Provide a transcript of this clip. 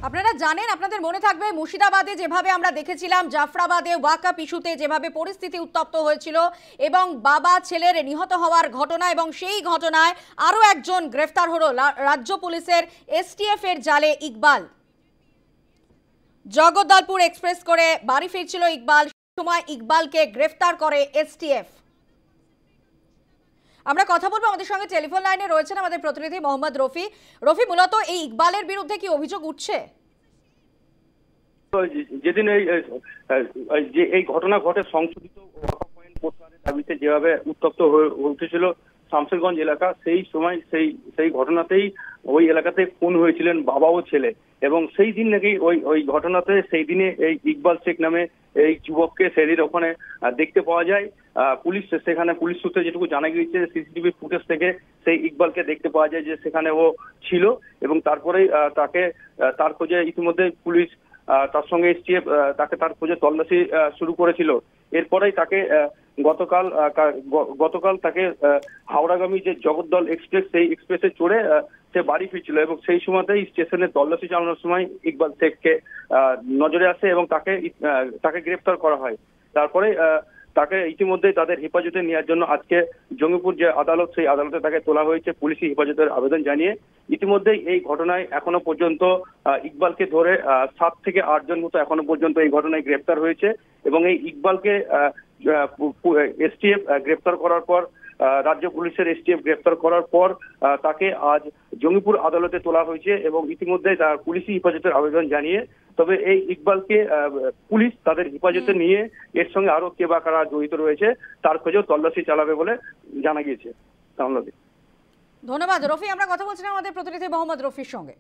আপনারা জানেন, আপনাদের মনে থাকবে মুর্শিদাবাদে যেভাবে আমরা দেখেছিলাম, জাফরাবাদে ওয়াকআপ ইস্যুতে যেভাবে পরিস্থিতি উত্তপ্ত হয়েছিল এবং বাবা ছেলের নিহত হওয়ার ঘটনা, এবং সেই ঘটনায় আরও একজন গ্রেফতার হলো রাজ্য পুলিশের এসটিএফ এর জালে ইকবাল। জগদ্দলপুর এক্সপ্রেস করে বাড়ি ফিরছিল ইকবাল, সময় ইকবালকে গ্রেফতার করে এসটিএফ। আমরা কথা বলবো, আমাদের সঙ্গে টেলিফোন লাইনে রয়েছেন আমাদের প্রতিনিধি মোহাম্মদ রফি। রফি, মূলত এই ইকবালের বিরুদ্ধে কি অভিযোগ উঠছে? যেদিন এই ঘটনা ঘটে, সংশোধিত দাবিতে যেভাবে উত্তপ্ত হয়ে উঠেছিল শামশেরগঞ্জ এলাকা, সেই সময় সেই ঘটনাতেই ওই এলাকাতে খুন হয়েছিলেন বাবা ও ছেলে, এবং সেই দিন নাকি ওই ঘটনাতে সেই দিনে এই ইকবাল শেখ নামে এই যুবককে সেদিন ওখানে দেখতে পাওয়া যায়। সেখানে পুলিশ সূত্রে যেটুকু জানা গিয়েছে, সিসিটিভি ফুটেজ থেকে সেই ইকবালকে দেখতে পাওয়া যায় যে সেখানে ও ছিল, এবং তারপরেই তার খোঁজে ইতিমধ্যে পুলিশ তার সঙ্গে এসটিএফ তার খোঁজে তল্লাশি শুরু করেছিল। এরপরেই তাকে গতকাল তাকে হাওড়াগামী যে জগদ্দল এক্সপ্রেস, সেই এক্সপ্রেসে চড়ে সে বাড়ি ফিরছিল, এবং সেই সময়তেই স্টেশনে তল্লাশি চালানোর সময় ইকবাল শেখকে নজরে আসে এবং তাকে গ্রেফতার করা হয়। তারপরে তাকে ইতিমধ্যেই তাদের হেফাজতে নেওয়ার জন্য আজকে জঙ্গিপুর যে আদালত, সেই আদালতে তাকে তোলা হয়েছে পুলিশি হেফাজতের আবেদন জানিয়ে। ইতিমধ্যেই এই ঘটনায় এখনো পর্যন্ত ইকবালকে ধরে 7 থেকে 8 জন মতো এখনো পর্যন্ত এই ঘটনায় গ্রেফতার হয়েছে, এবং এই ইকবালকে এসটিএফ গ্রেফতার করার পর, রাজ্য পুলিশের এসটিএফ গ্রেফতার করার পর তাকে আজ জঙ্গিপুর আদালতে তোলা হয়েছে, এবং ইতিমধ্যে তার পুলিশি হেফাজতের আবেদন জানিয়ে, তবে এই ইকবালকে পুলিশ তাদের হেফাজতে নিয়ে এর সঙ্গে আরো কে বা কারা জড়িত রয়েছে তার খোঁজেও তল্লাশি চালাবে বলে জানা গিয়েছে। ধন্যবাদ রফি। আমরা কথা বলছিলাম আমাদের প্রতিনিধি মোহাম্মদ রফির সঙ্গে।